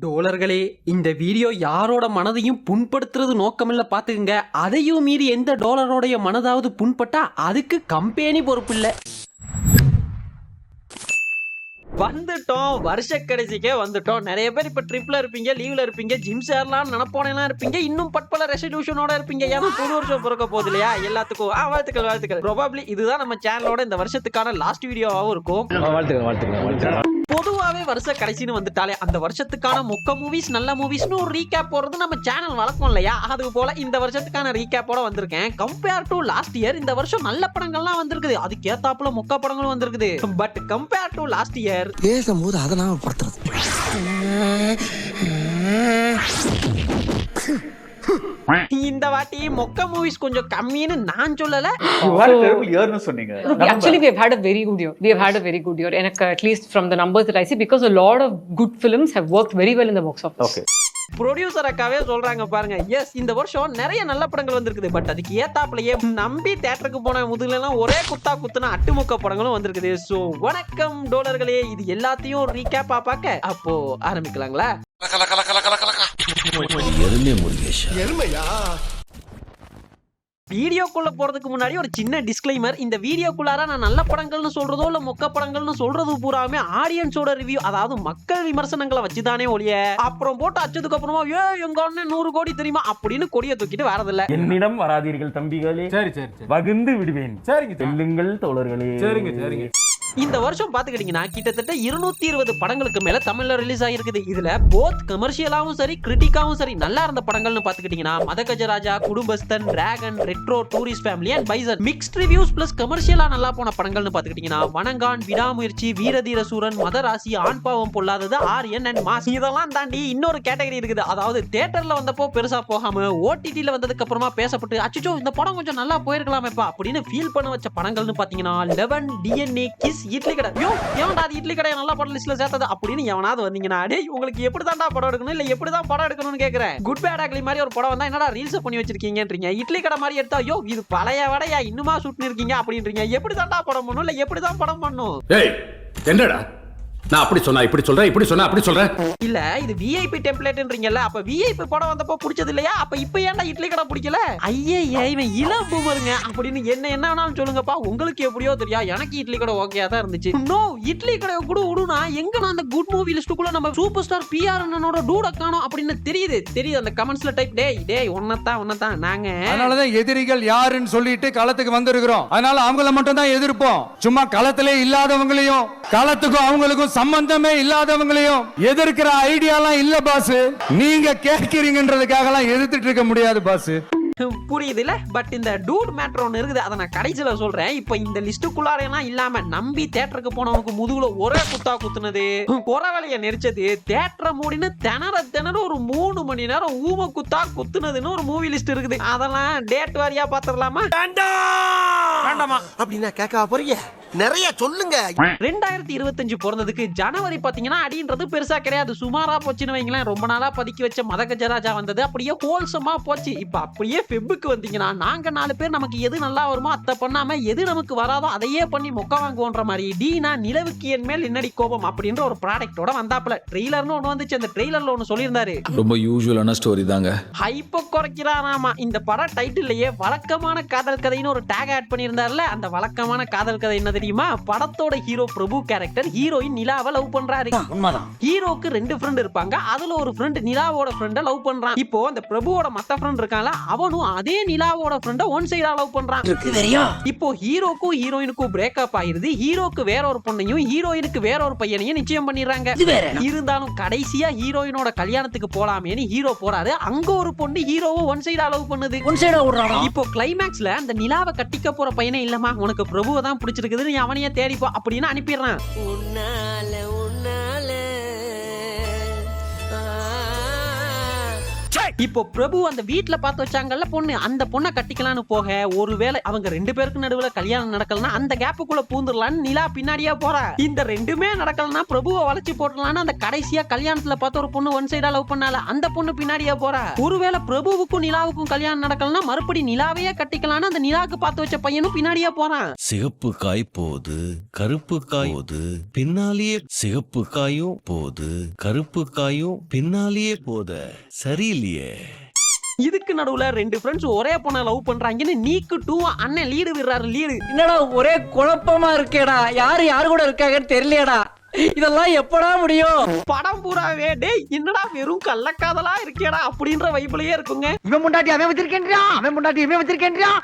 டோலர்களே, இந்த வீடியோ யாரோட மனதையும் புண்படுத்துறது நோக்கமில்ல பாத்துக்குங்க. அதையும் மீறி எந்த டோலரோடைய மனதாவது புண்பட்டா அதுக்கு கம்பெனி பொறுப்பில்ல. வந்துட்டோம், வருஷ கடைசிக்கே வந்துட்டோம். நிறைய பேர் இப்ப ட்ரிப்ல இருப்பீங்க, லீவ்ல இருப்பீங்க, ஜிம் சேரலாம் நினைப்போனெல்லாம் இருப்பீங்க, இன்னும் பட்பல ரெசல்யூஷனோட இருப்பீங்க. ஏன்னா புது வருஷம் பிறக்க போகுது இல்லையா? எல்லாத்துக்கும் வாழ்த்துக்கள். ப்ரோபப்ளி இதுதான் நம்ம சேனலோட இந்த வருஷத்துக்கான லாஸ்ட் வீடியோவாகவும் இருக்கும். வாழ்த்துக்கள். பொதுவாவே வருஷ கடைசின்னு வந்துட்டாலே அந்த வருஷத்துக்கான மொக்க மூவிஸ், நல்ல மூவிஸ்னு ஒரு ரீகேப் போறது நம்ம சேனல் வழக்கம் இல்லையா? அது போல இந்த வருஷத்துக்கான ரீகேப்போட வந்திருக்கேன். கம்பேர் டு லாஸ்ட் இயர் இந்த வருஷம் நல்ல படங்கள்லாம் வந்திருக்குது, அதுக்கு ஏத்தாப்புல மொக்க படங்களும் வந்திருக்குது. But compare to last year பேசும்போது அதெல்லாம் படுத்துறது. இந்த வாட்டி மொக்க மூவிஸ் கொஞ்சம் கம்மின்னு நான் சொல்லல. Actually, we have had a very good year. And at least from the numbers that I see, because a lot of good films have worked very well in the box office. Okay. Producer அக்காவே சொல்றாங்க பாருங்க, S இந்த வருஷம் நிறைய நல்ல படங்கள் வந்திருக்குது. But அதுக்கு ஏத்தாப்புலயே நம்பி தியேட்டருக்கு போன முதுகுலாம் ஒரே குத்துன அட்டுமுக்க படங்களும் வந்திருக்குது. சோ வணக்கம் டோலர்களே, இது எல்லாத்தையும் ரீகேப்பா பார்க்க அப்போ ஆரம்பிக்கலாங்களா? வீடியோக்குள்ள போறதுக்கு முன்னாடி ஒரு சின்ன டிஸ்க்ளைமர். இந்த வீடியோக்குள்ளார நான் நல்ல படங்கள்னு சொல்றதோ இல்ல மொக்க படங்கள்னு சொல்றது பூராமே ஆடியன்ஸோட ரிவ்யூ, அதாவது மக்கள் விமர்சனங்களை வச்சுதானே ஒழிய அப்புறம் போட்டு அச்சதுக்கு அப்புறமா எங்க அண்ணன் 100 கோடி தெரியுமா அப்படின்னு கொடியை தூக்கிட்டு வரதில்ல. என்னிடம் வராதீர்கள் தம்பிகளே, சரி வகுந்து விடுவேன். சரிங்க, செல்லுங்கள் தோழர்களே. சரிங்க. இந்த வருஷம் பாத்துக்கிட்டீங்கன்னா கிட்டத்தட்ட 220 படங்களுக்கு மேல தமிழ்ல ரிலீஸ் ஆயிருக்குது. இதுல போத் கமர்ஷியலாவும் சரி, கிரிட்டிக்காவும் சரி நல்லா இருந்த படங்கள்னு பாத்துக்கிட்டீங்கன்னா Madhagajaraja, Kudumbasthan, Dragon, Retro, Tourist Family and Bison. Mixed reviews plus கமர்ஷியலா நல்லா போன படங்கள்னு பாத்துக்கிட்டீங்கன்னா வணங்கான், விடாமுயற்சி, வீரதீர சூரன், மதராசி, ஆண் பாவம் பொல்லாதது, ஆரியன் அண்ட் மாஸ். இதெல்லாம் தாண்டி இன்னொரு கேட்டகரி இருக்குது. அதாவது தியேட்டர்ல வந்தப்போ பெருசா போகாம ஓடிடில வந்ததுக்கு அப்புறமா பேசப்பட்டு அச்சோ இந்த படம் கொஞ்சம் நல்லா போயிருக்கலாமேப்பா அப்படின்னு ஃபீல் பண்ண வச்ச படங்கள்னு பாத்தீங்கன்னா 11, DNA, கிஸ், இட்லி கடை. ஏன்டா அது இட்லி கடை நல்ல படம் லிஸ்ட்ல சேர்த்தது அப்படின்னு எவனாவது வந்தீங்கன்னா, டேய் உங்களுக்கு எப்படிதான்டா படம் எடுக்கணும் இல்ல எப்படிதான் படம் எடுக்கணும்னு கேக்குறேன். குட் பேட் அக்லி மாதிரி ஒரு படம் வந்தா என்னடா ரீல்ஸ் பண்ணி வச்சிருக்கீங்கன்றீங்க. இட்லி கடை மாதிரி எடுத்தா இது பழைய வடையா இன்னுமா ஷூட் இருக்கீங்க அப்படின்றீங்க. எப்படிதான்டா படம் பண்ணணும் இல்ல எப்படிதான் படம் பண்ணணும்? ஏய் என்னடா நான் அப்படி சொன்னா இப்படி சொல்றேன், இப்படி சொன்னா அப்படி சொல்றேன். இல்ல இது விஐபி டெம்ப்ளேட்ன்றீங்கல்ல, அப்ப விஐபி படம் வந்தப்போ பிடிச்சது இல்லையா? அப்ப இப்ப ஏன்டா இட்லி கடை பிடிக்கல? ஐயே இவன் இளம் பூமருங்க அப்படின்னு என்ன வேணாலும் சொல்லுங்கப்பா, உங்களுக்கு எப்படியோ தெரியா, எனக்கு இட்லி கடை ஓகேயா தான் இருந்துச்சு. நோ இட்லி கடை கூட விடுனா எங்க நான் அந்த குட் மூவி லிஸ்டுக்குள்ள நம்ம சூப்பர் ஸ்டார் பிஆர் அண்ணனோட டூட காணோம் அப்படின்னு தெரியுது. அந்த கமெண்ட்ஸ்ல டைப் டேய் ஒன்னதான் நாங்க அதனாலதான் எதிரிகள் யாருன்னு சொல்லிட்டு களத்துக்கு வந்திருக்கிறோம். அதனால அவங்கள மட்டும் தான் எதிர்ப்போம். சும்மா களத்திலே இல்லாதவங்களையும் களத்துக்கும் அவங்களுக்கும் சம்பந்தமே இல்லாதவங்களையும் எதிர்க்கிற ஐடியாலாம் இல்ல பாஸ். நீங்க கேட்கிறீங்கன்றதுக்காக எல்லாம் எதிர்த்துட்டு இருக்க முடியாது பாஸ். புரியுதுல? பட் இந்த டூட் மேட்டர் ஒன்று இருக்குது, அதை நான் கடைசியில் சொல்றேன். இப்போ இந்த லிஸ்டுக்குள்ளாரெல்லாம் இல்லாம நம்பி தியேட்டருக்கு போனவனுக்கு முதுகுல ஒரே குத்துனது, குறவலைய நெரிச்சது, தியேட்டரை மூடின்னு திணற ஒரு 3 மணி நேரம் ஊம குத்துனதுன்னு ஒரு மூவி லிஸ்ட் இருக்குது. அதெல்லாம் டேட் வாரியா பாத்துடலாமா? வேண்டாமா அப்படின்னா கேட்க போறீங்க, நிறைய சொல்லுங்க. 2025 பிறந்ததுக்கு ஜனவரி பாத்தீங்கன்னா அடின்றது பெருசா கிடையாது, சுமாரா போச்சுன்னு வைங்களேன். ரொம்ப நாளா பதுக்கி வச்ச மதகஜராஜா வந்தது அப்படியே ஹோல்சமா போச்சு. இப்ப அப்படியே ஃபெப்ருக்கு வந்தீங்கன்னா நாங்க 4 பேர் நமக்கு எது நல்லா வருமோ அத பண்ணாம எது நமக்கு வராதோ அதையே பண்ணி மொக்க வாங்குவோன்ற மாதிரி டீனா நிலவுக்கு என் மேல் என்னடி கோபம் அப்படின்ற ஒரு ப்ராடக்ட்டோட வந்தாப்ல. ட்ரெய்லர்னு ஒன்று வந்துச்சு, அந்த ட்ரெய்லர்ல ஒன்று சொல்லியிருந்தாரு. ரொம்ப யூசுவலான ஸ்டோரி தாங்க. ஹைப்ப குறைக்கிறாராமா. இந்த பட டைட்டில்லையே வழக்கமான காதல் கதைன்னு ஒரு டேக் ஆட் பண்ணியிருந்தாருல, அந்த வழக்கமான காதல் கதை என்ன தெரியுமா? படத்தோட ஹீரோ பிரபு கேரக்டர் ஹீரோயின் நிலாவை லவ் பண்றாரு. உண்மைதான். ஹீரோக்கு 2 ஃப்ரெண்ட் இருப்பாங்க, அதுல ஒரு ஃப்ரெண்ட் நிலாவோட ஃப்ரெண்ட லவ் பண்றான். இப்போ அந்த பிரபுவோட மத்த ஃப்ரெண்ட் இருக்கான்ல, அவனும் அதே நிலாவோட ஃப்ரெண்ட ஒன் சைடா லவ் பண்றான். இப்போ ஹீரோக்கும் ஹீரோயினுக்கும் பிரேக்கப் ஆயிருது. ஹீரோக்கு வேற ஒரு பொண்ணையும் ஹீரோயினுக்கு வேற ஒரு பையனையும் நிச்சயம் பண்ணிடுறாங்க. இருந்தாலும் கடைசியா ஹீரோயினோட கல்யாணத்துக்கு போலாமேன்னு ஹீரோ போறாரு. அங்க ஒரு பொண்ணு ஹீரோவை ஒன் சைடா லவ் பண்ணுது. இப்போ கிளைமேக்ஸ்ல அந்த நிலாவை கட்டிக்க போற பையனே இல்லமா, உனக்கு பிரபுவை தான் பிடிச்சிருக்குதுன்னு அவனையே தேடிப்போ அப்படின்னு அனுப்பிடுறான். இப்போ பிரபு அந்த வீட்டுல பார்த்து வச்சாங்கல்ல பொண்ணு, அந்த பொண்ணை கட்டிக்கலான்னு போக ஒருவேளை அவங்க 2 பேருக்கு நடுவுல கல்யாணம் நடக்கலன்னா அந்த கேப்புக்குள்ள பூந்துடலான்னு நிலா பின்னாடியே போறா. இந்த 2மே நடக்கலன்னா பிரபுவை வளைச்சு போட்டலான்னு அந்த கடைசியா கல்யாணத்துல பார்த்து ஒரு பொண்ணு ஒன் சைடா லவ் பண்ணால அந்த பொண்ணு பின்னாடியே போறா. ஒருவேளை பிரபுவுக்கும் நிலாவுக்கும் கல்யாணம் நடக்கலன்னா மறுபடி நிலாவையே கட்டிக்கலான்னு அந்த நிலாவுக்கு பார்த்து வச்ச பையனும் பின்னாடியே போறான். சிகப்பு காய் போது, கருப்பு காய் போது, பின்னாலேயே சிகப்பு காயும் போது, கருப்பு காயும் பின்னாலேயே போத சரியில்லையே. இதுக்கு நடுவுல 2 ஃப்ரெண்ட்ஸ் ஒரே பொண்ணை லவ் பண்றாங்கன்னு நீக்கு 2 அண்ணன் லீடு விடுறாரு. லீடு என்னடா ஒரே குழப்பமா இருக்கேடா, யாரு கூட இருக்காங்கன்னு தெரியலையடா, இதெல்லாம் எப்படா முடியும்? படம் பூராவே டேய் என்னடா வெறும் கள்ளக்காதலா இருக்கேடா அப்படின்ற வைப்புலயே இருக்குங்க. இவன் முண்டாட்டி அவன் வச்சிருக்கேன்றான், அவன் முண்டாட்டி இவன் வச்சிருக்கேன்றான்.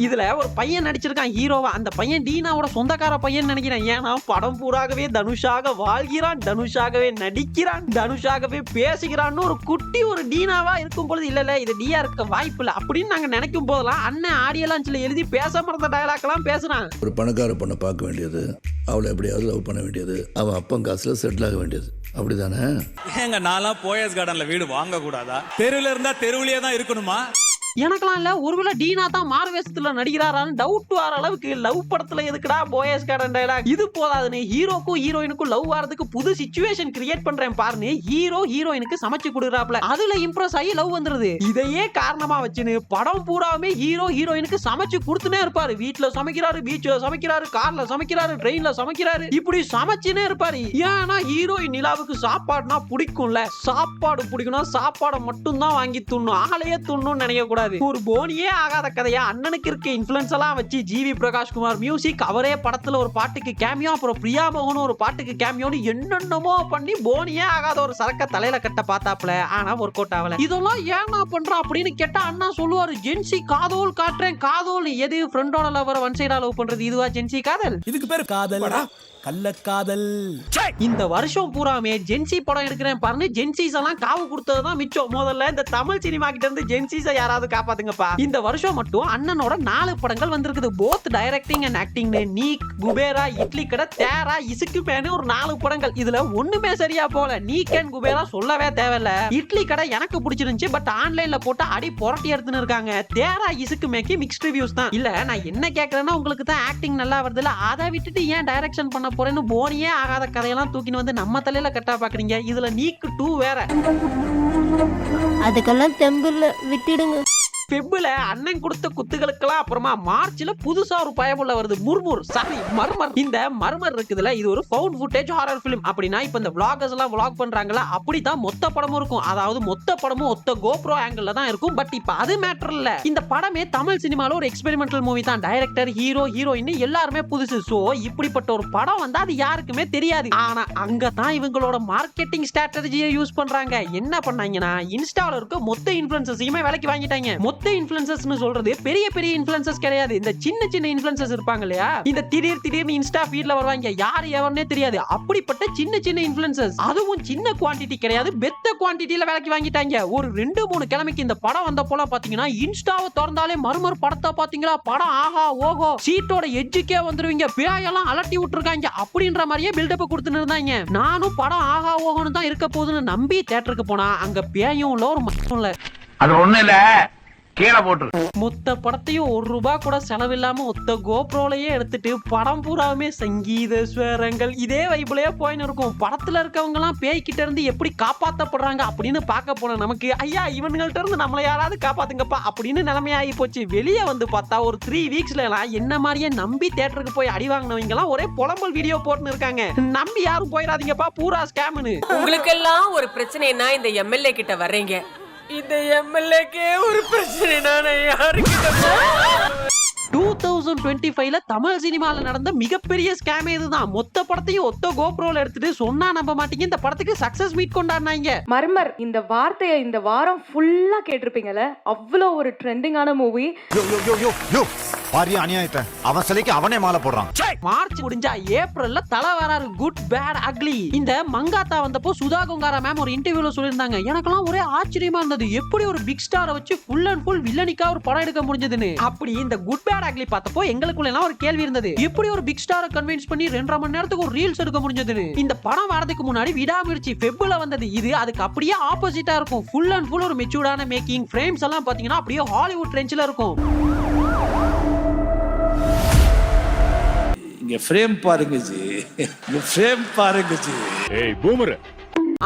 இதுல ஒரு பையன் நடிச்சிருக்கான் ஹீரோவா. அந்த பையன் டீனாவோட சொந்தக்கார பையன் நினைக்கிறேன். ஏன்னா படம் பூராகவே தனுஷாக வாழ்கிறான், தனுஷாகவே நடிக்கிறான், தனுஷாகவே பேசுகிறான்னு ஒரு குட்டி ஒரு டீனாவா இருக்கும் பொழுது இல்ல இது டியா இருக்க வாய்ப்பு இல்ல அப்படின்னு நாங்க நினைக்கும் போதெல்லாம் அண்ணன் ஆடியோ லான்ச்ல எழுதி பேச மறந்த டயலாக் எல்லாம் பேசுறான். ஒரு பணக்கார பொண்ணை பார்க்க வேண்டியது, அவளை எப்படியாவது லவ் பண்ண வேண்டியது, அவன் அப்பன் காசுல செட்டில் ஆக வேண்டியது, அப்படிதானே? எங்க நான்லாம் போயஸ் கார்டன்ல வீடு வாங்க கூடாதா? தெருவுல இருந்தா தெருவுலயே தான் இருக்கணுமா? எனக்கெல்லாம் இல்ல ஒருவேளை டீனா தான் மார்வேஷத்துல நடிக்கிறாரான்னு டவுட் வர அளவுக்கு லவ் படத்துல எதுக்குடா போயஸ் கார்டன் டயலாக். இது போதாதுன்னு ஹீரோக்கும் ஹீரோயினுக்கும் லவ் ஆறதுக்கு புது சிச்சுவேஷன் கிரியேட் பண்றேன் பாருன்னு ஹீரோ ஹீரோயினுக்கு சமைச்சு கொடுக்குறாப்ல. அதுல இம்ப்ரெஸ் ஆகி லவ் வந்துருது. இதையே காரணமா வச்சுன்னு படம் பூராவுமே ஹீரோ ஹீரோயினுக்கு சமைச்சு கொடுத்துனே இருப்பாரு. வீட்டுல சமைக்கிறாரு, பீச்ல சமைக்கிறாரு, கார்ல சமைக்கிறாரு, ட்ரெயின்ல சமைக்கிறாரு, இப்படி சமைச்சுனே இருப்பாரு. ஏன்னா ஹீரோயின் நிலாவுக்கு சாப்பாடுனா பிடிக்கும்ல. சாப்பாடு பிடிக்கணும், சாப்பாடை மட்டும் தான் வாங்கி துண்ணும், ஆளையே துண்ணும்னு நினைக்க கூடாது. ஒரு போனியே ஆகாத கதையா அண்ணனுக்கு இருக்க இன்ஃப்ளூயன்ஸ் எல்லாம் வச்சு ஜிவி பிரகாஷ் குமார் மியூசிக், அவரே படத்துல ஒரு பாட்டுக்கு கேமியோ, அப்புறம் பிரியா மோகன் ஒரு பாட்டுக்கு கேமியோன்னு என்னென்னமோ பண்ணி போனியே ஆகாத ஒரு சரக்க தலையில கட்ட பார்த்தாப்ல. ஆனா ஒர்க் அவுட் ஆகல. இதெல்லாம் ஏன்னா பண்றான் அப்படின்னு கேட்டா அண்ணா சொல்லுவாரு, ஜென்சி காதோல் காட்டுறேன். காதோல் எது? ஃப்ரெண்டோட லவர் ஒன் சைடா லவ் பண்றது இதுவா ஜென்சி காதல்? இதுக்கு பேரு காதல், கள்ளக்காதல். இந்த வருஷம் பூராமே ஜென்சி படம் எடுக்கிறேன் பாருங்க, ஜென்சிஸ் எல்லாம் காவு கொடுத்ததுதான் மிச்சம். முதல்ல இந்த தமிழ் சினிமா கிட்ட இருந்து ஜென்சிஸை யாராவது காப்பாத்துங்கப்பா. இந்த வருஷம் மட்டும் அண்ணனோட 4 படங்கள் வந்திருக்குது. Both directing and acting. Neek, Kubera, Idli Kadai, தேரா, இசுக்கு பேனு ஒரு 4 படங்கள். இதுல ஒண்ணுமே சரியா போல. நீக் அண்ட் குபேரா சொல்லவே தேவையில்ல. இட்லி கடை எனக்கு பிடிச்சிருந்துச்சு, பட் ஆன்லைன்ல போட்டு அடி புரட்டி எடுத்துன்னு இருக்காங்க. தேரா, இசுக்கு மேக்கி மிக்ஸ்ட் ரிவ்யூஸ் தான். இல்ல நான் என்ன கேக்குறேன்னா, உங்களுக்கு தான் ஆக்டிங் நல்லா வருதுல, அதை விட்டுட்டு ஏன் டைரக்ஷன் பண்ண போறேன்னு போனியே ஆகாத கதையெல்லாம் தூக்கின்னு வந்து நம்ம தலையில கட்டா பாக்குறீங்க. இதுல நீக்கு 2 வேற. அதுக்கெல்லாம் தெம்பில்ல, விட்டுடுங்க. பெப்புல அண்ணன் கொடுத்த குத்துகளுக்கெல்லாம் அப்புறமா மார்ச்ல புதுசா ஒரு பயமுள்ள வருது. மர்மர். இந்த மர்மர் இருக்குதுல, இது ஒரு ஃபவுண்ட் ஃபுட்டேஜ் ஹாரர் ஃபிலிம். அப்படின்னா இப்ப இந்த vloggers எல்லாம் vlog பண்றாங்களா, அப்படிதான் மொத்த படமும் இருக்கும். அதாவது மொத்த படமும் ஒத்த GoPro ஆங்கிள் தான் இருக்கும். பட் இப்ப அது மேட்டர் இல்ல. இந்த படமே தமிழ் சினிமால ஒரு எக்ஸ்பெரிமெண்டல் மூவி தான். டைரக்டர், ஹீரோ, ஹீரோயின் எல்லாருமே புதுசு. சோ இப்படிப்பட்ட ஒரு படம் வந்தா அது யாருக்குமே தெரியாது. ஆனா அங்கதான் இவங்களோட மார்க்கெட்டிங் ஸ்ட்ராட்டஜியை யூஸ் பண்றாங்க. என்ன பண்ணாங்கன்னா, இன்ஸ்டால இருக்க மொத்த இன்ஃப்ளூயன்சர்ஸையுமே விலைக்கு வாங்கிட்டாங்க. மொத்த இன்ஃப்ளூயன்சர்ஸ்னு சொல்றது பெரிய பெரிய இன்ஃப்ளூயன்சர்ஸ் கிடையாது. இந்த சின்ன சின்ன இன்ஃப்ளூயன்சர்ஸ் இருப்பாங்க இல்லையா, இந்த திடீர்னு இன்ஸ்டா ஃபீட்ல வருவாங்க, யார் எவனே தெரியாது. அப்படிப்பட்ட சின்ன சின்ன இன்ஃப்ளூயன்சர்ஸ், அதுவும் சின்ன குவாண்டிட்டி கிடையாது, பெத்த குவாண்டிட்டில விலைக்கு வாங்கிட்டாங்க. ஒரு 2-3 கிழமைக்கு இந்த படம் வந்த போல பாத்தீங்கன்னா, இன்ஸ்டாவை திறந்தாலே மர்மர் படத்தை பாத்தீங்களா, படம் ஆஹா ஓஹோ, சீட்டோட எட்ஜுக்கே வந்துருவீங்க, பேயெல்லாம் அலட்டி விட்டுருக்காங்க அப்படின்ற மாதிரியே பில்டப் கொடுத்துன்னு இருந்தாங்க. நானும் படம் ஆஹா ஓஹோன்னு தான் இருக்க போகுதுன்னு நம்பி தியேட்டருக்கு போனா, அங்க பேயும் இல்ல ஒரு மனுஷனும் இல்ல. அது ஒண்ணு இல்ல, கீழே போட்டு மொத்த படத்தையும் ₹1 கூட செலவில்லாம ஒத்த கோப்ரோலையே எடுத்துட்டு படம் பூராவுமே சங்கீத ஸ்வரங்கள் இதே வைப்புலயே போயின்னு இருக்கும். படத்துல இருக்கவங்க எல்லாம் பேய்கிட்ட இருந்து எப்படி காப்பாத்தப்படுறாங்க அப்படின்னு பார்க்க போன நமக்கு, ஐயா இவனுங்கள்ட்ட இருந்து நம்மள யாராவது காப்பாத்துங்கப்பா அப்படின்னு நிலைமையாகி போச்சு. வெளியே வந்து பார்த்தா ஒரு 3 வீக்ஸ்ல எல்லாம் என்ன மாதிரியே நம்பி தியேட்டருக்கு போய் அடி வாங்கினவங்க எல்லாம் ஒரே புலம்பல் வீடியோ போட்டுன்னு இருக்காங்க. நம்பி யாரும் போயிடாதீங்கப்பா, பூரா ஸ்கேம்னு. உங்களுக்கெல்லாம் ஒரு பிரச்சனைனா இந்த எம்எல்ஏ கிட்ட வர்றீங்க. இந்த எம்எல்ஏக்கே ஒரு பிரச்சனைனா யாருக்கிட்ட 2025ல தமிழ் சினிமால நடந்த மிகப்பெரிய ஸ்கேம் இதுதான். மொத்த படத்தையும் ஒத்த கோப்ரோல எடுத்துட்டு சொன்னா நம்ப மாட்டீங்க, இந்த படத்துக்கு சக்சஸ் மீட் கொண்டாடினாங்க. மர்மர் இந்த வார்த்தையை இந்த வாரம் ஃபுல்லா கேட்டிருப்பீங்கல்ல, அவ்வளோ ஒரு ட்ரெண்டிங்கான மூவி. பாரிய அநியாயத்தை அவன் சிலைக்கு அவனே மாலை போடுறான். மார்ச் முடிஞ்சா ஏப்ரல்ல தலை வராரு குட் பேட் அக்லி. இந்த மங்காத்தா வந்தப்போ சுதா கொங்காரா மேம் ஒரு இன்டர்வியூல சொல்லியிருந்தாங்க, எனக்கெல்லாம் ஒரே ஆச்சரியமா இருந்தது, எப்படி ஒரு பிக் ஸ்டாரை வச்சு ஃபுல் அண்ட் ஃபுல் வில்லனிக்கா ஒரு படம் எடுக்க முடிஞ்சதுன்னு. அப்படி இந்த குட் பேட் அக்லி பார்த்தப்போ எங்களுக்குள்ள எல்லாம் ஒரு கேள்வி இருந்தது, எப்படி ஒரு பிக் ஸ்டாரை கன்வின்ஸ் பண்ணி 2.5 மணி நேரத்துக்கு ஒரு ரீல்ஸ் எடுக்க முடிஞ்சதுன்னு. இந்த படம் வரதுக்கு முன்னாடி விடாமுயற்சி ஃபெப்ல வந்தது, இது அதுக்கு அப்படியே ஆப்போசிட்டா இருக்கும். ஃபுல் அண்ட் ஃபுல் ஒரு மெச்சூர்டான மேக்கிங், ஃப்ரேம்ஸ் எல்லாம் பாத்தீங்கன்னா அப்படியே ஹாலிவுட் ரேஞ்சில இருக்கும். இங்க ஃப்ரேம் பாருங்க ஜி, இங்க ஃப்ரேம் பாருங்க ஜி. ஏய் பூமர்.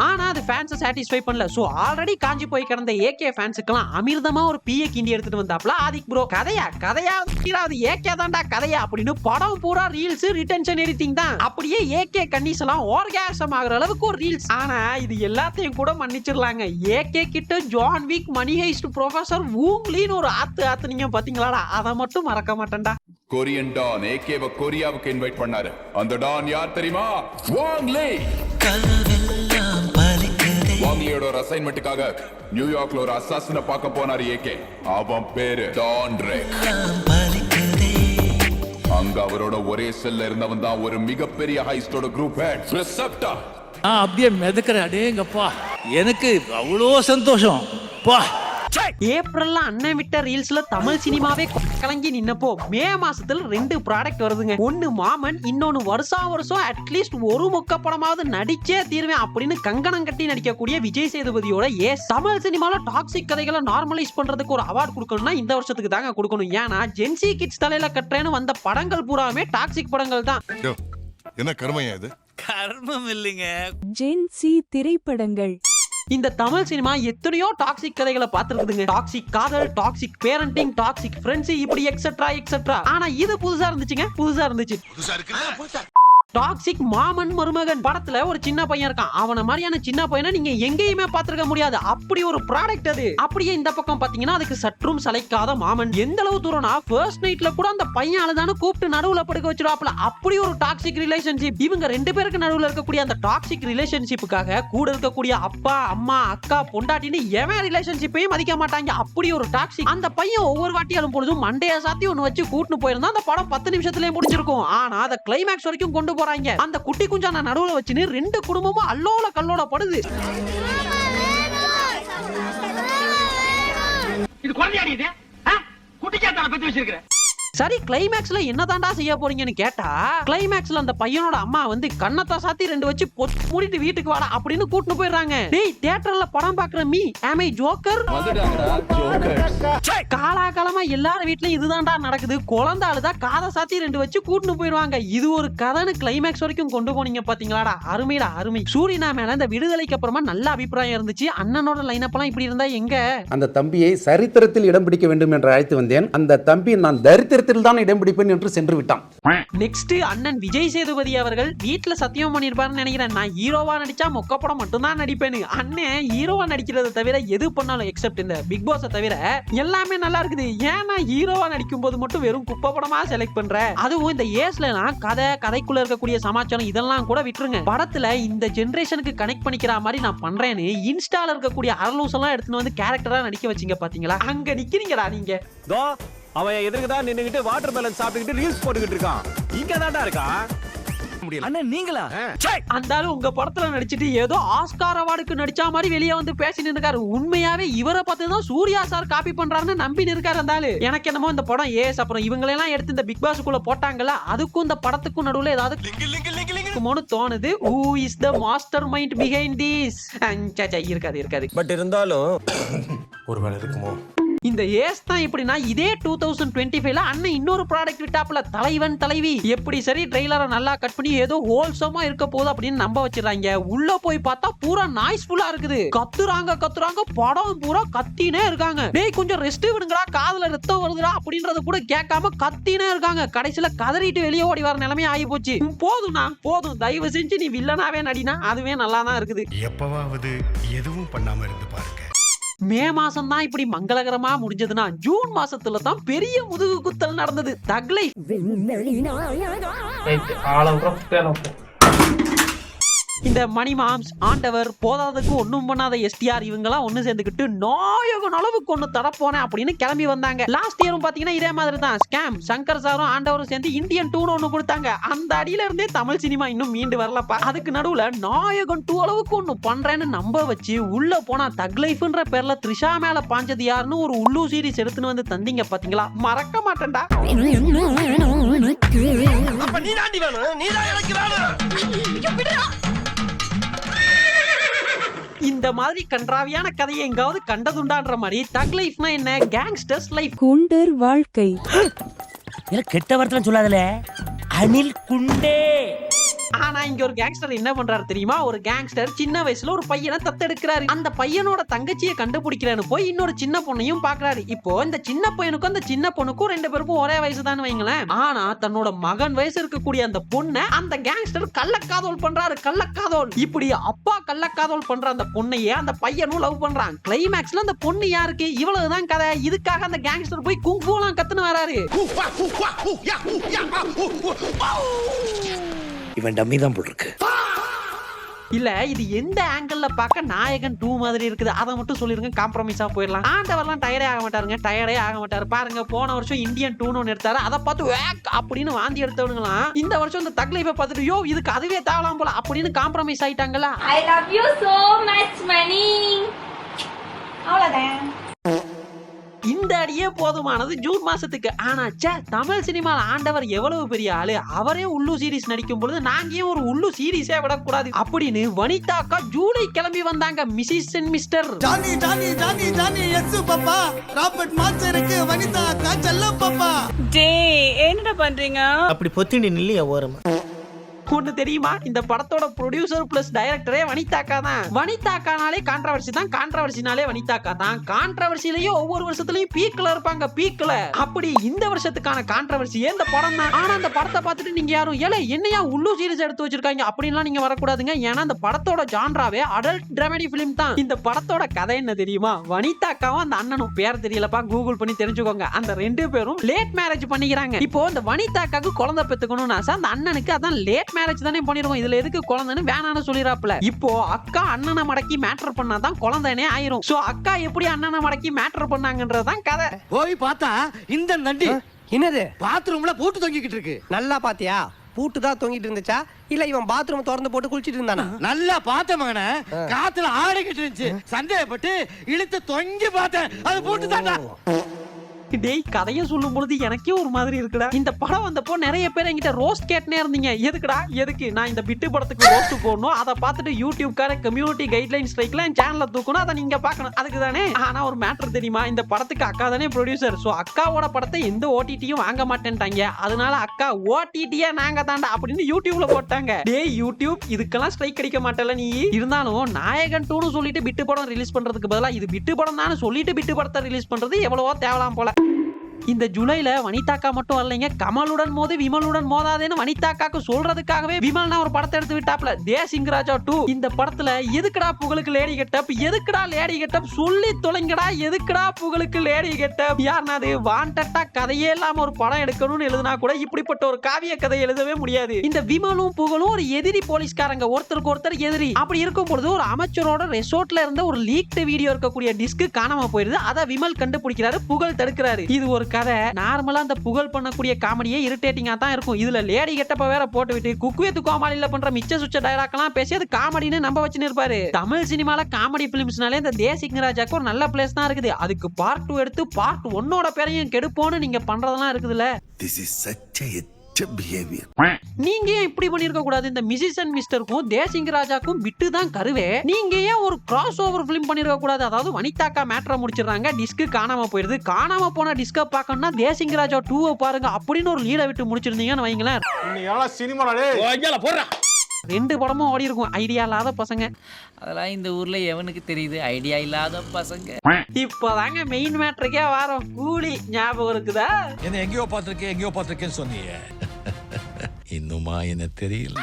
ஆனா அது ஃபேன்ஸை சாட்டிஸ்ஃபை பண்ணல. சோ ஆல்ரெடி காஞ்சி போய் கிடந்த ஏகே ஃபேன்ஸுக்கெல்லாம் அமிர்தமா ஒரு பிஏ கிண்டி எடுத்துட்டு வந்தாப்ல ஆதிக் ப்ரோ. கதையா அது ஏகே தான்டா கதையா அப்படின்னு படம் பூரா ரீல்ஸ், ரிட்டென்ஷன் எடிட்டிங் தான். அப்படியே ஏகே கண்டிஸ் எல்லாம் ஆர்காசம் ஆகுற அளவுக்கு ஒரு ரீல்ஸ். ஆனா இது எல்லாத்தையும் கூட மன்னிச்சிடலாங்க. ஏகே கிட்ட ஜான் விக், மணி ஹைஸ்ட், ப்ரொஃபசர் வூங்லின்னு ஒரு ஆத்து நீங்க பாத்தீங்களாடா, அதை மட்டும் மறக்க மாட்டேன்டா. கொரியன் டான் ஏகேவ கொரியாவுக்கு இன்வைட் பண்ணாரு. அந்த டான் யார் தெரியுமா? வாங் லீ. வாங் லீயோட ஒரு அசைன்மெண்ட்டுக்காக நியூயார்க்ல ஒரு அசாசினை பார்க்க போனாரு ஏகே. அவன் பேரு டான் ரேக். அங்க அவரோட ஒரே செல்ல இருந்தவன் தான் ஒரு மிகப்பெரிய ஹைஸ்டோட குரூப் ஹெட் ரிசெப்டா. அப்படியே மிதக்கிற அடேங்கப்பா, எனக்கு அவ்வளோ சந்தோஷம் பா. ஏப்ரல்ல அண்ணன் விட்ட ரீல்ஸ்ல தமிழ் சினிமாவே கலங்கி நின்னப்போ மே மாசத்துல 2 ப்ராடக்ட் வருதுங்க. ஒன்னு மாமன், இன்னொன்னு வருஷம் அட்லீஸ்ட் ஒரு மொக்க படமாவது நடிச்சே தீர்வேன் அப்படின்னு கங்கணம் கட்டி நடிக்கக்கூடிய விஜய் சேதுபதியோட தமிழ் சினிமால டாக்ஸிக் கதைகளை நார்மலைஸ் பண்றதுக்கு ஒரு அவார்ட் கொடுக்கணும்னா இந்த வருஷத்துக்கு தாங்க கொடுக்கணும். ஏன்னா ஜென்சி கிட்ஸ் தலையில கட்டுறேன்னு வந்த படங்கள் பூராமே டாக்ஸிக் படங்கள் தான். என்ன கர்மையா இது? கர்மம் இல்லைங்க, ஜென்சி திரைப்படங்கள். இந்த தமிழ் சினிமா எத்தனையோ டாக்ஸிக் கதைகளை பார்த்திருக்குதுங்க. டாக்ஸிக் காதல், டாக்ஸிக் பேரண்டிங், டாக்ஸிக் ஃப்ரெண்ட்ஸ், இப்படி எக்ஸெட்ரா. ஆனா இது புதுசா இருந்துச்சு. டாக்ஸிக் மாமன் மருமகன் படத்துல ஒரு சின்ன பையன் இருக்கான். அவன மாதிரியான சின்ன பையனை நீங்க எங்கேயுமே பாத்துருக்க முடியாது. அப்படி ஒரு ப்ராடக்ட் அது. அப்படியே இந்த பக்கம் பாத்தீங்கன்னா அதுக்கு சற்றும் சளைக்காத மாமன். எந்த அளவு தூரம்னா ஃபர்ஸ்ட் நைட்ல கூட அந்த பையன் அழுதானு கூப்பிட்டு நடுவுல படுக்க வச்சிருவாப்ல. அப்படி ஒரு டாக்ஸிக் ரிலேஷன்ஷிப். இவங்க 2 பேருக்கு நடுவுல இருக்கக்கூடிய அந்த டாக்ஸிக் ரிலேஷன்ஷிப்புக்காக கூட இருக்கக்கூடிய அப்பா, அம்மா, அக்கா, பொண்டாட்டின்னு எவன் ரிலேஷன்ஷிப்பையும் மதிக்க மாட்டாங்க. அப்படி ஒரு டாக்ஸிக். அந்த பையன் ஒவ்வொரு வாட்டி அழும் பொழுதும் மண்டைய சாத்தி ஒண்ணு வச்சு கூட்டிட்டு போயிருந்தா அந்த படம் 10 நிமிஷத்துலயே முடிஞ்சிருக்கும். ஆனா அதை கிளைமேக்ஸ் வரைக்கும் கொண்டு போறாங்க. அந்த குட்டி குஞ்சான நடுவுல வச்சுன்னு 2 குடும்பமும் அல்லோல கல்லோல படுது. இது குழந்தையாடி இது? குட்டிச்சாத்தான பத்தி வச்சிருக்கிற. சரி, கிளைமேக்ஸ்ல என்னதான்டா செய்ய போறீங்கன்னு கேட்டா, கிளைமேக்ஸ்ல அந்த பையனோட அம்மா வந்து கண்ணத்தா சாத்தி 2 வச்சு மூடிட்டு வீட்டுக்கு வாடா அப்படின்னு கூட்டிட்டு போயிடுறாங்க. டேய், தியேட்டர்ல படம் பாக்குற மீ am I ஜோக்கர்? காலாகாலமா எல்லாரும் வீட்லயும் இதுதான்டா நடக்குது. குழந்தை அழுதா காதை சாத்தி 2 வச்சு கூட்டிட்டு போயிடுவாங்க. இது ஒரு கதைன்னு கிளைமேக்ஸ் வரைக்கும் கொண்டு போனீங்க பாத்தீங்களாடா, அருமைடா அருமை. சூரியனா மேல இந்த விடுதலைக்கு அப்புறமா நல்ல அபிப்பிராயம் இருந்துச்சு. அண்ணனோட லைனப் எல்லாம் இப்படி இருந்தா எங்க? அந்த தம்பியை சரித்திரத்தில் இடம் பிடிக்க வேண்டும் என்று அழைத்து வந்தேன். அந்த தம்பி நான் தரித்திரத்தில் தான் இடம் பிடிப்பேன் என்று சென்று விட்டான். நெக்ஸ்ட் அண்ணன் விஜய் சேதுபதி அவர்கள் வீட்டுல சத்தியம் பண்ணிருப்பாருன்னு நினைக்கிறேன், நான் ஹீரோவா நடிச்சா மொக்க படம் மட்டும் தான் நடிப்பேன்னு. அண்ணன் ஹீரோவா நடிக்கிறத தவிர எது பண்ணாலும் எக்ஸப்ட் இந்த பிக் பாஸ் தவிர எல்லாமே நல்லா இருக்குது. ஏன்னா ஹீரோவா நடிக்கும் போது மட்டும் வெறும் குப்பை படமா செலக்ட் பண்ற. அதுவும் இந்த ஏஸ்ல கதைக்குள்ள இருக்கக்கூடிய சமாச்சாரம் இதெல்லாம் கூட விட்டுருங்க. படத்துல இந்த ஜெனரேஷனுக்கு கனெக்ட் பண்ணிக்கிற மாதிரி நான் பண்றேன்னு இன்ஸ்டால இருக்கக்கூடிய அரலூஸ் எல்லாம் எடுத்துன்னு வந்து கேரக்டரா நடிக்க வச்சீங்க பாத்தீங்களா? அங்க நிக்கிறீங்கடா நீங்க. அவன் எதிர்க்கு தான் நின்னுகிட்டு வாட்டர் மெலன் சாப்பிட்டுக்கிட்டு ரீல்ஸ் போட்டுக்கிட்டு இருக்கான். இங்க தான்டா இருக்கான். நீங்களா? அந்த ஆளு உங்க படத்துல நடிச்சிட்டு ஏதோ ஆஸ்கார் அவார்டுக்கு நடிச்சா மாதிரி வெளியே வந்து பேசிட்டு இருக்காரு. உண்மையாவே இவரை பார்த்து தான் சூர்யா சார் காப்பி பண்றாருன்னு நம்பி இருக்காரு அந்த ஆளு. எனக்கு என்னமோ இந்த படம் அப்புறம் இவங்களெல்லாம் எடுத்து இந்த பிக் பாஸ்க்குள்ள போட்டாங்கல்ல, அதுக்கும் இந்த படத்துக்கும் நடுவுல ஏதாவது தோணுது. Who is the mastermind behind this? இருக்காது. பட் இருந்தாலும் ஒருவேளை இருக்குமோ? இந்த ஏஸ் தான் எப்படின்னா, இதே 2025ல அண்ணன் இன்னொரு ப்ராடக்ட் விட்டாப்ல, தலைவன் தலைவி. எப்படி சரி ட்ரெய்லரை நல்லா கட் பண்ணி ஏதோ ஹோல்சமா இருக்க போகுது அப்படின்னு நம்ப வச்சிடறாங்க. உள்ள போய் பார்த்தா பூரா நாய்ஸ்ஃபுல்லா இருக்குது. கத்துறாங்க படம் பூரா கத்தினே இருக்காங்க. டேய் கொஞ்சம் ரெஸ்ட் விடுங்கடா, காதுல ரத்தம் வருதுடா அப்படின்றது கூட கேட்காம கத்தினே இருக்காங்க. கடைசியில கதறிட்டு வெளியே ஓடி வர நிலைமை ஆகி போச்சு. போதும் தயவு செஞ்சு நீ வில்லனாவே நடினா, அதுவே நல்லா தான் இருக்குது. எப்பவாவது எதுவும் பண்ணாம இருந்து பாருங்க. மே மாசம் தான் இப்படி மங்களகரமா முடிஞ்சதுன்னா, ஜூன் மாசத்துல தான் பெரிய முதுகு குத்தல் நடந்தது. தக்லை இந்த மணி மாம்ஸ், ஆண்டவர், போதாததுக்கு ஒண்ணும் பண்ணாத எஸ்டிஆர் இவங்கெல்லாம் ஒண்ணு சேர்ந்துக்கிட்டு நாயகன் அளவுக்கு ஒண்ணு தடப்போனேன் அப்படின்னு கிளம்பி வந்தாங்க. லாஸ்ட் இயரும் பாத்தீங்கன்னா இதே மாதிரி தான் ஸ்கேம். சங்கர் சாரும் ஆண்டவரும் சேர்ந்து இந்தியன் 2 ஒண்ணு கொடுத்தாங்க. அந்த அடியில இருந்தே தமிழ் சினிமா இன்னும் மீண்டு வரலப்பா. அதுக்கு நடுவுல நாயகன் 2 அளவுக்கு ஒண்ணு பண்றேன்னு நம்ப வச்சு உள்ள போனா தக் லைஃப்ன்ற பேர்ல த்ரிஷா மேல பாஞ்சது யாருன்னு ஒரு உள்ளூ சீரிஸ் எடுத்துன்னு வந்து தந்தீங்க பாத்தீங்களா? மறக்க மாட்டேன்டா. அப்ப நீ தாண்டி வேணும், நீ தான் எனக்கு வேணும். இந்த மாதிரி கன்றாவியான கதையை எங்காவது கண்டதுண்டான்ற மாதிரி தக் லைஃப்னா என்ன? Gangsters life. குண்டர் வாழ்க்கை. கெட்ட வார்த்தை சொல்லாதல, அனில் குண்டே. ஆனா இங்க ஒரு கேங்ஸ்டர் என்ன பண்றாரு தெரியுமா? ஒரு கேங்ஸ்டர் சின்ன வயசுல ஒரு பையனை தத்தெடுக்கிறாரு. அந்த பையனோட தங்கச்சியை கண்டுபிடிக்கிறேன்னு போய் இன்னொரு சின்ன பொண்ணையும் பாக்குறாரு. இப்போ இந்த சின்ன பையனுக்கும் அந்த சின்ன பொண்ணுக்கும் 2 பேருக்கும் ஒரே வயசு தான் வைங்களேன். ஆனா தன்னோட மகன் வயசு இருக்கக்கூடிய அந்த பொண்ணை அந்த கேங்ஸ்டர் கள்ளக்காதல் பண்றாரு. கள்ளக்காதல். இப்படி அப்பா கள்ளக்காதல் பண்ற அந்த பொண்ணையே அந்த பையனும் லவ் பண்றான். கிளைமேக்ஸ்ல அந்த பொண்ணு யாருக்கு? இவ்வளவுதான் கதை. இதுக்காக அந்த கேங்ஸ்டர் போய் குங்ஃபூலாம் கத்துன்னு வராரு. இவன் டம்மி தான் போட்டுருக்கு. இல்ல இது எந்த ஆங்கிள் பார்க்க நாயகன் 2 மாதிரி இருக்குது? அதை மட்டும் சொல்லிருங்க, காம்ப்ரமைஸா போயிடலாம். ஆண்டவர்லாம் டயர்டே ஆக மாட்டாருங்க, டயர்டே ஆக மாட்டாரு. பாருங்க, போன வருஷம் இந்தியன் 2 ஒன்று எடுத்தாரு. அதை பார்த்து வேக் அப்படின்னு வாந்தி எடுத்தவனுங்களாம் இந்த வருஷம் இந்த தக் லைஃபை பார்த்துட்டு யோ இதுக்கு அதுவே தேவலாம் போல அப்படின்னு compromise ஆயிட்டாங்களா? I love you so much, money. அவ்வளவுதான். இந்த அடியே போதுமானது ஜூன் மாசத்துக்கு. ஆனா தமிழ் சினிமால ஆண்டவர் எவ்வளவு பெரிய ஆளு, அவரே உள்ளு சீரிஸ் நடிக்கும் பொழுது நாங்க ஏன் ஒரு உள்ளு சீரிஸே விடக்கூடாது அப்படின்னு வனிதா அக்கா ஜூலை கிளம்பி வந்தாங்க. Mrs and Mr Johnny Johnny Johnny Johnny yes papa, Robert மாஸ்டருக்கு வனிதா அக்கா செல்ல பாப்பா. டே என்னடா பண்றீங்க? அப்படி பொத்திண்டி நில்லையா ஓரமா? ஒண்ணு தெரியுமா? இந்த படத்தோட ப்ரொடியூசர் பிளஸ் டைரக்டரே வனிதா அக்கா தான். வனிதா அக்கானாலே கான்ட்ரவர்சி தான், கான்ட்ரவர்சினாலே வனிதா அக்கா தான். கான்ட்ரவர்சிலயும் ஒவ்வொரு வருஷத்துலயும் பீக்ல இருப்பாங்க, பீக்ல. அப்படி இந்த வருஷத்துக்கான கான்ட்ரவர்சியே இந்த படம் தான். ஆனா அந்த படத்தை பார்த்துட்டு நீங்க யாரும் ஏலே என்னையா உள்ளு சீரிஸ் எடுத்து வச்சிருக்காங்க அப்படின்லாம் நீங்க வரக்கூடாதுங்க. ஏன்னா அந்த படத்தோட ஜான்ராவே அடல்ட் டிராமடி பிலிம் தான். இந்த படத்தோட கதை என்ன தெரியுமா? வனிதா அக்காவும் அந்த அண்ணனும், பேர் தெரியலப்பா, கூகுள் பண்ணி தெரிஞ்சுக்கோங்க. அந்த 2 பேரும் லேட் மேரேஜ் பண்ணிக்கிறாங்க. இப்போ இந்த வனிதா அக்காக்கு குழந்தை பெத்துக்கணும்னு ஆசை. அந்த அண்ணனுக்கு அதான் லேட் மேரேஜ் தானே பண்ணிடுவோம், இதுல எதுக்கு குழந்தைன்னு வேணான்னு சொல்லிராப்ல. இப்போ அக்கா அண்ணனை மடக்கி மேட்டர் பண்ணாதான் குழந்தைனே ஆயிரும். சோ அக்கா எப்படி அண்ணனை மடக்கி மேட்டர் பண்ணாங்கன்றதுதான் கதை. போய் பார்த்தா இந்த நண்டி என்னது பாத்ரூம்ல பூட்டு தொங்கிக்கிட்டு இருக்கு. நல்லா பாத்தியா? பூட்டு தான் தொங்கிட்டு இருந்துச்சா இல்ல இவன் பாத்ரூம் திறந்து போட்டு குளிச்சிட்டு இருந்தானா? நல்லா பார்த்த மகன, காத்துல ஆடிக்கிட்டு இருந்துச்சு. சந்தேகப்பட்டு இழுத்து தொங்கி பார்த்தேன், அது பூட்டு தான்டா. டேய் கதையை சொல்லும் பொழுது எனக்கே ஒரு மாதிரி இருக்குடா. இந்த படம் வந்தப்போ நிறைய பேர் என்கிட்ட ரோஸ்ட் கேட்னே இருந்தீங்க. எதுக்குடா எதுக்கு நான் இந்த பிட்டு படத்துக்கு ரோஸ்ட் போடணும், அதை பார்த்துட்டு யூடியூப்கார கம்யூனிட்டி கைட்லைன் ஸ்ட்ரைக்ல என் சேனல்ல தூக்கணும், அதை நீங்க பார்க்கணும், அதுக்கு தானே. ஆனா ஒரு மேட்டர் தெரியுமா? இந்த படத்துக்கு அக்கா தானே ப்ரொடியூசர். சோ அக்காவோட படத்தை எந்த ஓடிடியும் வாங்க மாட்டேன்ட்டாங்க. அதனால அக்கா ஓடிடியா நாங்க தாண்டா அப்படின்னு யூடியூப்ல போட்டாங்க. டேய் யூடியூப் இதுக்கெல்லாம் ஸ்ட்ரைக் கிடைக்க மாட்டல நீ. இருந்தாலும் நாயகன் 2 சொல்லிட்டு பிட்டு படம் ரிலீஸ் பண்றதுக்கு பதிலா இது பிட்டு படம் தானே சொல்லிட்டு பிட்டு படத்தை ரிலீஸ் பண்றது எவ்வளவோ தேவலாம் போல. இந்த ஜூலைல வனிதாக்கா மட்டும் வரலைங்க. கமலுடன் மோது விமலுடன் மோதாதேன்னு வனிதாக்காக்கு சொல்றதுக்காகவே விமல் ஒரு படத்தை எடுத்து விட்டாப்ல, தேசிங் ராஜா 2. இந்த படத்துல எதுக்குடா புகழுக்கு லேடி கெட்டப், எதுக்குடா லேடி கெட்டப் சொல்லி தொலைங்கடா, எதுக்குடா புகழுக்கு லேடி கெட்டப்? யாருன்னா அது வாண்டட்டா கதையே இல்லாம ஒரு படம் எடுக்கணும்னு எழுதுனா கூட இப்படிப்பட்ட ஒரு காவிய கதை எழுதவே முடியாது. இந்த விமலும் புகழும் ஒரு எதிரி போலீஸ்காரங்க, ஒருத்தருக்கு ஒருத்தர் எதிரி. அப்படி இருக்கும் பொழுது ஒரு அமைச்சரோட ரெசார்ட்ல இருந்த ஒரு லீக்ட் வீடியோ இருக்கக்கூடிய டிஸ்க் காணாம போயிருது. அதை விமல் கண்டுபிடிக்கிறாரு, புகழ் தடுக்கிறாரு. இது ஒரு கதை. நார்மலா அந்த புகழ் பண்ணக்கூடிய காமெடியே இரிட்டேட்டிங்கா தான் இருக்கும். இதுல லேடி கெட்டப்ப வேற போட்டு விட்டு குக்வேத்து கோமாளில பண்ற மிச்ச சுச்ச டயலாக் எல்லாம் பேசி அது காமெடின்னு நம்ப வச்சுன்னு இருப்பாரு. தமிழ் சினிமால காமெடி பிலிம்ஸ்னாலே இந்த தேசிங் ராஜாக்கு ஒரு நல்ல பிளேஸ் தான் இருக்குது. அதுக்கு பார்ட் 2 எடுத்து பார்ட் 1ஓட பேரையும் கெடுப்போன்னு நீங்க பண்றதெல்லாம் இருக்குதுல்ல. This is such a behavior. நீங்க ஏன் இப்படி பண்ணிருக்க கூடாது? இந்த மிஸ்ஸஸ் அண்ட் மிஸ்டருக்கும் தேசிங் ராஜாக்கும் விட்டு தான் கருவே. நீங்க ஏன் ஒரு கிராஸ் ஓவர் பிலிம் பண்ணிருக்க கூடாது? அதாவது வனிதாக்கா மேட்டரை முடிச்சிடறாங்க, டிஸ்க் காணாம போயிருது. காணாம போன டிஸ்க பார்க்கணும்னா தேசிங் ராஜா 2 பாருங்க அப்படின்னு ஒரு லீட விட்டு முடிச்சிருந்தீங்கன்னு வைங்களேன். சினிமாலே 2 படமும் ஓடி இருக்கும். ஐடியா இல்லாத பசங்க. அதெல்லாம் இந்த ஊர்ல எவனுக்கு தெரியுது ஐடியா இல்லாத பசங்க. இப்பதாங்க மெயின் மேட்டருக்கே வரோம். கூலி ஞாபகம் இருக்குதா? என்ன எங்கேயோ பார்த்திருக்கேன்னு சொன்னீங்க. இன்னுமா என்ன தெரியல.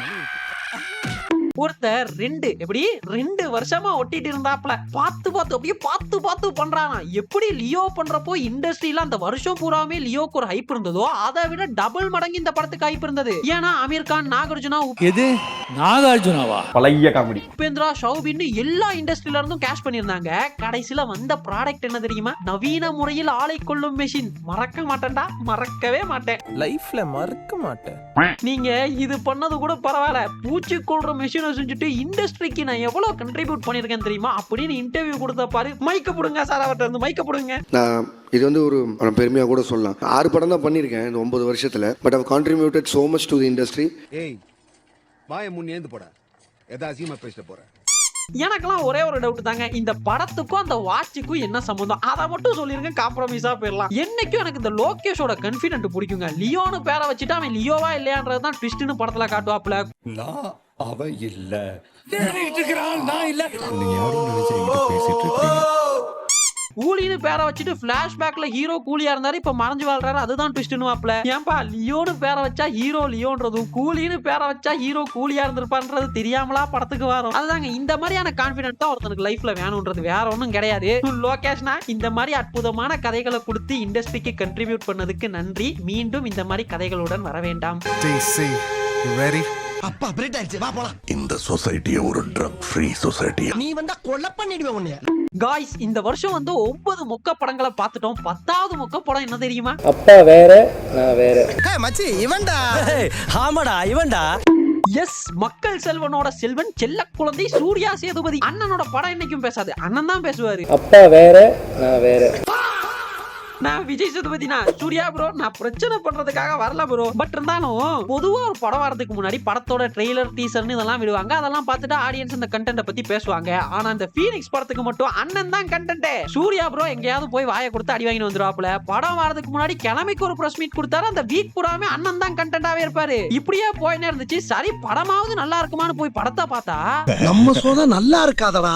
ஒருத்தர் 2 வருஷமா ஒட்டிட்டு இருந்தாப்ல. பார்த்து பண்றானா. எப்படி லியோ பண்றப்போ இண்டஸ்ட்ரியில அந்த வருஷம் பூராமே லியோக்கு ஒரு ஹைப் இருந்ததோ அதை விட டபுள் மடங்கு இந்த படத்துக்கு ஹைப் இருந்தது. ஏன்னா அமீர் கான், நாகார்ஜுனா, நாகார்ஜுனாவா பழைய காமெடி, உபேந்திரா, ஷௌபின் எல்லா இண்டஸ்ட்ரியில இருந்தும் கேஷ் பண்ணிருந்தாங்க. கடைசியில வந்த ப்ராடக்ட் என்ன தெரியுமா? நவீன முறையில் ஆளை கொள்ளும் மெஷின். மறக்க மாட்டேன்டா, மறக்கவே மாட்டேன், லைஃப்ல மறக்க மாட்டேன். நீங்க இது பண்ணது கூட பரவாயில்ல, பூச்சி கொள்ற மெஷினை செஞ்சுட்டு இண்டஸ்ட்ரிக்கு நான் எவ்வளவு கண்ட்ரிபியூட் பண்ணிருக்கேன் தெரியுமா அப்படின்னு இன்டர்வியூ கொடுத்த பாரு. மைக்க போடுங்க சார், அவர்கிட்ட இருந்து மைக்க போடுங்க. நான் இது வந்து ஒரு பெருமையா கூட சொல்லலாம். 6 படம் தான் பண்ணிருக்கேன் இந்த 9 வருஷத்துல. But I've contributed so much to the industry. ஏய் வாயை முன்னேந்து போடா, எதா அசியமா பேச போற. எனக்கெல்லாம் ஒரே ஒரு டவுட் தாங்க, இந்த படத்துக்கும் அந்த வாட்சுக்கும் என்ன சம்பந்தம்? அதை மட்டும் சொல்லிருங்க, காம்ப்ரமைஸா போயிடலாம். என்னைக்கும் எனக்கு இந்த லோகேஷோட கான்ஃபிடென்ட் பிடிக்குங்க. லியோன்னு பேரை வச்சுட்டு அவன் லியோவா இல்லையான்றதுதான் ட்விஸ்ட்னு படத்துல காட்டுவாப்ல. நான் அவ இல்ல நான் இல்ல, நீங்க யாரும் நினைச்சு பேசிட்டு இருக்கீங்க. கூலின்னு பேரை வச்சுட்டு பிளாஷ்பேக்ல ஹீரோ கூலியா இருந்தாரு, இப்ப மறைஞ்சு வாழ்றாரு, அதுதான் ட்விஸ்ட்னு வாப்ல. ஏன்பா லியோன்னு பேரை வச்சா ஹீரோ லியோன்றதும், கூலின்னு பேரை வச்சா ஹீரோ கூலியா இருந்திருப்பான்றது தெரியாமலா படத்துக்கு வரும். அதுதாங்க இந்த மாதிரியான கான்பிடன்ஸ் தான் ஒருத்தனுக்கு லைஃப்ல வேணும்ன்றது, வேற ஒன்றும் கிடையாது. லோகேஷ்னா இந்த மாதிரி அற்புதமான கதைகளை கொடுத்து இண்டஸ்ட்ரிக்கு கண்ட்ரிபியூட் பண்ணதுக்கு நன்றி. மீண்டும் இந்த மாதிரி கதைகளுடன் வர வேண்டாம். அப்பா பிரேட் ஆயிடுச்சு, வா போலாம். இந்த சொசைட்டியை ஒரு ட்ரக் ஃப்ரீ சொசைட்டி. நீ வந்தா கொலை பண்ணிடுவேன் உன்னைய. காய்ஸ், இந்த வருஷம் வந்து 9 மொக்க படங்களை பார்த்துட்டோம். 10வது மொக்க படம் என்ன தெரியுமா? அப்பா வேற, நான் வேற. மச்சி இவன்டா. ஆமாடா இவன்டா. எஸ், மக்கள் செல்வனோட செல்வன், செல்ல குழந்தை சூர்யா சேதுபதி. அண்ணனோட படம் என்னைக்கும் பேசாது, அண்ணன் தான் பேசுவாரு. அப்பா வேற, நான் வேற. நான் விஜய் சேதுபதி, நான் சூர்யா ப்ரோ, நான் பிரச்சனை பண்றதுக்காக வரல ப்ரோ. பட் இருந்தாலும் பொதுவா ஒரு படம் வரதுக்கு முன்னாடி படத்தோட ட்ரெய்லர், டீசர்னு இதெல்லாம் விடுவாங்க. அதெல்லாம் பார்த்துட்டு ஆடியன்ஸ் இந்த கண்டென்ட்டை பத்தி பேசுவாங்க. ஆனா இந்த ஃபீனிக்ஸ் படத்துக்கு மட்டும் அண்ணன் தான் கண்டென்ட். சூர்யா ப்ரோ எங்கேயாவது போய் வாயை கொடுத்து அடி வாங்கிட்டு வந்துருவாப்ல. படம் வரதுக்கு முன்னாடி கிழமைக்கு ஒரு பிரஸ் மீட் கொடுத்தாரு. அந்த வீக் பூராமே அண்ணன் தான் கண்டென்ட்டாவே இருப்பாரு. இப்படியே போயினே இருந்துச்சு. சரி படமாவது நல்லா இருக்குமான்னு போய் படத்தை பார்த்தா நம்ம சோதா நல்லா இருக்காதடா.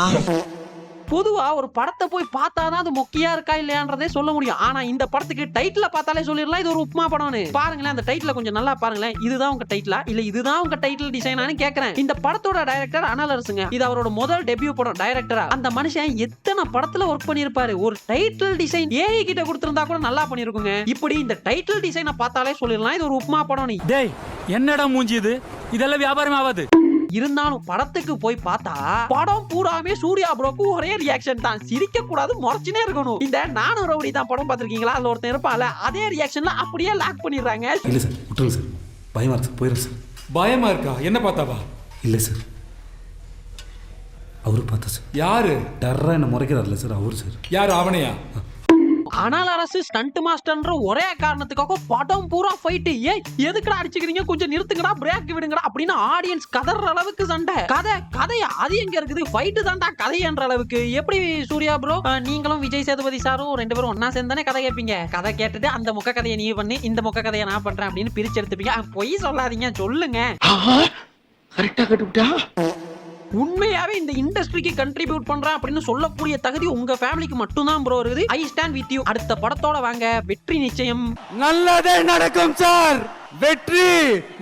பொதுவா ஒரு படத்தை போய் பார்த்தாதான் அது மொக்கையா இருக்கா இல்லையான்றதே சொல்ல முடியும். ஆனா இந்த படத்துக்கு டைட்டில பார்த்தாலே சொல்லிடலாம் இது ஒரு உப்புமா படம்னு. பாருங்களேன், அந்த டைட்டில கொஞ்சம் நல்லா பாருங்களேன். இதுதான் உங்க டைட்டிலா இல்ல இதுதான் உங்க டைட்டில் டிசைனான்னு கேக்குறேன். இந்த படத்தோட டைரக்டர் அனல் அரசுங்க. இது அவரோட முதல் டெபியூ படம் டைரக்டரா. அந்த மனுஷன் எத்தனை படத்துல ஒர்க் பண்ணிருப்பாரு. ஒரு டைட்டில் டிசைன் ஏஐ கிட்ட கொடுத்திருந்தா கூட நல்லா பண்ணிருக்குங்க. இப்படி இந்த டைட்டில் டிசைனை பார்த்தாலே சொல்லிடலாம் இது ஒரு உப்புமா படம். நீ டேய் என்னடா மூஞ்சி இது, இதெல்லாம் வியாபாரம் ஆகாது. இருந்தாலும் படத்துக்கு போய் பார்த்தா படம் பூராமே சூர்யா ப்ரோக்கு ஒரே ரியாக்ஷன் தான். சிரிக்க கூடாது, முறைச்சினே இருக்கணும். இந்த நானும் ரவுடி தான் படம் பார்த்திருக்கீங்களா, அதுல ஒருத்தன் இருப்பான்ல, அதே ரியாக்ஷன்ல அப்படியே லாக் பண்ணிடுறாங்க. இல்ல சார், விட்டுருங்க சார், பயமா இருக்கு சார், போயிடும் சார். பயமா இருக்கா? என்ன பார்த்தாவா? இல்ல சார், அவரு பார்த்தா சார். யாரு? டர்ரா என்ன முறைக்கிறார்ல சார், அவரு சார். யாரு? அவனையா? ஆனால் அரசு ஸ்டண்ட் மாஸ்டர்ன்ற ஒரே காரணத்துக்காக படம் பூரா ஃபைட். ஏய் எதுக்குடா அடிச்சுக்கிறீங்க, கொஞ்சம் நிறுத்துங்கடா, பிரேக் விடுங்கடா அப்படின்னு ஆடியன்ஸ் கதற அளவுக்கு சண்டை. கதையா அது எங்க இருக்குது, ஃபைட் தான்டா கதையன்ற அளவுக்கு. எப்படி சூர்யா ப்ரோ, நீங்களும் விஜய் சேதுபதி சாரும் 2 பேரும் ஒன்னா சேர்ந்தானே கதை கேட்பீங்க. கதை கேட்டுட்டு அந்த மொக்க கதையை நீ பண்ணி இந்த மொக்க கதையை நான் பண்றேன் அப்படின்னு பிரிச்சு எடுத்துப்பீங்க. பொய் சொல்லாதீங்க, சொல்லுங்க. கரெக்டா கட்டுட்டா. உண்மையாவே இந்த இண்டஸ்ட்ரிக்கு கண்ட்ரிபியூட் பண்றேன் அப்படின்னு சொல்லக்கூடிய தகுதி உங்க ஃபேமிலிக்கு மட்டும்தான் ப்ரோ இருக்குது. I stand with you. அடுத்த படத்தோட வாங்க, வெற்றி நிச்சயம். நல்லதே நடக்கும் சார், வெற்றி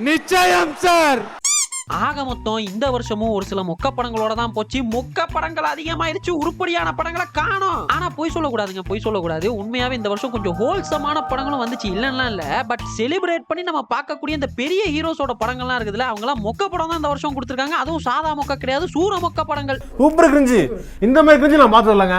நிச்சயம் சார். ஆக மொத்தம் இந்த வருஷமும் ஒரு சில மொக்க படங்களோட தான் போச்சு. மொக்க படங்கள் அதிகமாயிருச்சு, உருப்படியான படங்களை காணோம். ஆனா பொய் சொல்லக்கூடாதுங்க, பொய் சொல்லக்கூடாது. உண்மையாவே இந்த வருஷம் கொஞ்சம் ஹோல்சமான படங்களும் வந்துச்சு, இல்லன்னா இல்ல. பட் செலிப்ரேட் பண்ணி நம்ம பார்க்கக்கூடிய இந்த பெரிய ஹீரோஸோட படங்கள்லாம் இருக்குதுல்ல, அவங்க எல்லாம் மொக்க படம் தான் இந்த வருஷம் கொடுத்துருக்காங்க. அதுவும் சாதா மொக்க கிடையாது, சூர மொக்க படங்கள். சூப்பர் கிரிஞ்சி, இந்த மாதிரி கிரிஞ்சி நான் பார்த்தது இல்லங்க.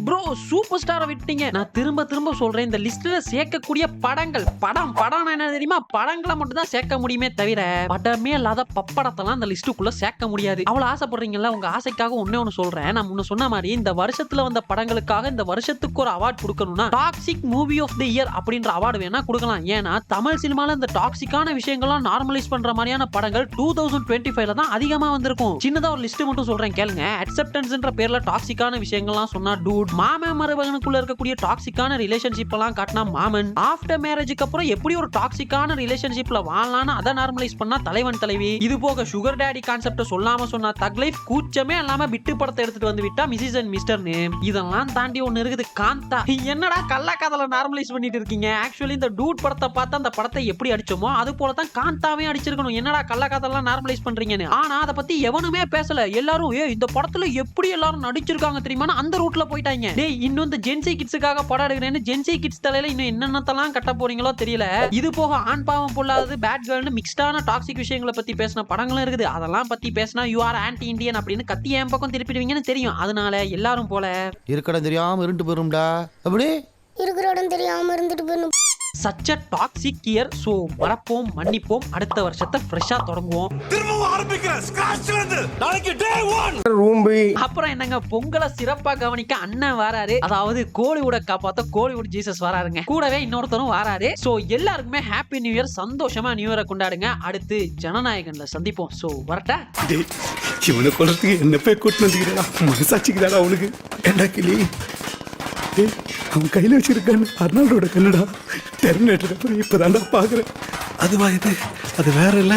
ப்ரோ சூப்பர் ஸ்டாரை விட்டீங்க. நான் திரும்ப சொல்றேன், இந்த லிஸ்ட்ல சேர்க்கக்கூடிய படங்கள், படம் என்ன தெரியுமா, படங்களை மட்டும் தான் சேர்க்க முடியுமே தவிர படமே இல்லாத பப்படத்தெல்லாம் அந்த லிஸ்டுக்குள்ள சேர்க்க முடியாது. அவ்வளவு ஆசைப்படுறீங்கல்ல, உங்க ஆசைக்காக ஒண்ணு சொல்றேன். நான் முன்ன சொன்ன மாதிரி இந்த வருஷத்துல வந்த படங்களுக்காக இந்த வருஷத்துக்கு ஒரு அவார்ட் கொடுக்கணும்னா toxic movie of the year அப்படின்ற அவார்டு வேணா கொடுக்கலாம். ஏன்னா தமிழ் சினிமால இந்த டாக்ஸிக்கான விஷயங்கள்லாம் நார்மலைஸ் பண்ற மாதிரியான படங்கள் 2025ல தான் அதிகமா வந்திருக்கும். சின்னதா ஒரு லிஸ்ட் மட்டும் சொல்றேன் கேளுங்க. அக்செப்டன்ஸ்ன்ற பேர்ல டாக்ஸிக்கான விஷயங்கள்லாம் சொன்னா டூட், மாமன் மருமகனுக்குள்ள இருக்கக்கூடிய டாக்ஸிக்கான ரிலேஷன்ஷிப் எல்லாம் காட்டினா மாமன், ஆஃப்டர் மேரேஜுக்கு அப்புறம் எப்படி ஒரு டாக்ஸிக்கான ரிலேஷன்ஷிப்ல வாழலாம்னு அதை நார்மலைஸ் பண்ணா தலைவன் தலைவி, மாதிரி. இது போக சுகர் டேடி கான்செப்ட் சொல்லாம சொன்னா தக் லைஃப் கூச்சமே இல்லாம பிட்டு படத்தை எடுத்துட்டு வந்து விட்டா மிஸ்ஸஸ் அண்ட் மிஸ்டர் நேம். இதெல்லாம் தாண்டி ஒன்னு இருக்குது காந்தா. என்னடா கள்ள கதல நார்மலைஸ் பண்ணிட்டு இருக்கீங்க? ஆக்சுவலி இந்த டூட் படத்தை பார்த்து அந்த படத்தை எப்படி அடிச்சோமோ அது போல தான் காந்தாவே அடிச்சிருக்கணும். என்னடா கள்ள கதெல்லாம் நார்மலைஸ் பண்றீங்கன்னு. ஆனா அதை பத்தி எவனுமே பேசல. எல்லாரும் இந்த படத்துல எப்படி எல்லாரும் நடிச்சிருக்காங்க தெரியுமா அந்த ரூட்ல போயிட்டாங்க. டேய் இன்னும் இந்த ஜென்சி கிட்ஸுக்காக படம் எடுக்கிறேன்னு ஜென்சி கிட்ஸ் தலையில இன்னும் என்னென்னத்தெல்லாம் கட்ட போறீங்களோ தெரியல. இது போக ஆண் பாவம் பொல்லாதது பேட் கேர்ள்னு மிக்ஸ்டான டாக்ஸிக் விஷயங்களை பத்தி பேசின படங்களும் இருக்குது. அதெல்லாம் பத்தி பேசினா யூ ஆர் ஆன்டி இண்டியன் அப்படின்னு கத்தி என் பக்கம் திருப்பிடுவீங்கன்னு தெரியும். அதனால எல்லாரும் போல இருக்கடம் தெரியாம இருண்டு போயிரும்டா. அப்படி இருக்கிற இடம் தெரியாம இருந்துட்டு போயிடும். சச்ச டாக்ஸிக் இயர். சோ மறப்போம் மன்னிப்போம். அடுத்த வருஷத்தை ஃப்ரெஷ்ஷா தொடங்குவோம். திரும்பவும் ஆரம்பிக்கிறேன் ஸ்கிராச்ல இருந்து. நாளைக்கு டே 1 ரூம்பி. அப்புறம் என்னங்க பொங்கலை சிறப்பா கவனிக்க அண்ணன் வராரு. அதாவது கோலிவுட காப்பாத்த கோலிவுட் ஜீசஸ் வராருங்க. கூடவே இன்னொருத்தரும் வராரு. சோ எல்லாருக்குமே ஹாப்பி நியூ இயர். சந்தோஷமா நியூ இயரை கொண்டாடுங்க. அடுத்து ஜனநாயகன்ல சந்திப்போம். சோ வரட்டா. இவனை கொள்றதுக்கு என்ன போய் கூட்டு வந்துக்கிறா? மனசாட்சிக்கிறாடா அவனுக்கு. என்ன கிளி அவன் கையில் வச்சிருக்கான்னு அர்னால்டோட கண்ணுடா. டெர்மினேட்டர் அப்புறம் இப்பதான்டா பாக்குறேன். அதுவா இது? அது வேற இல்ல.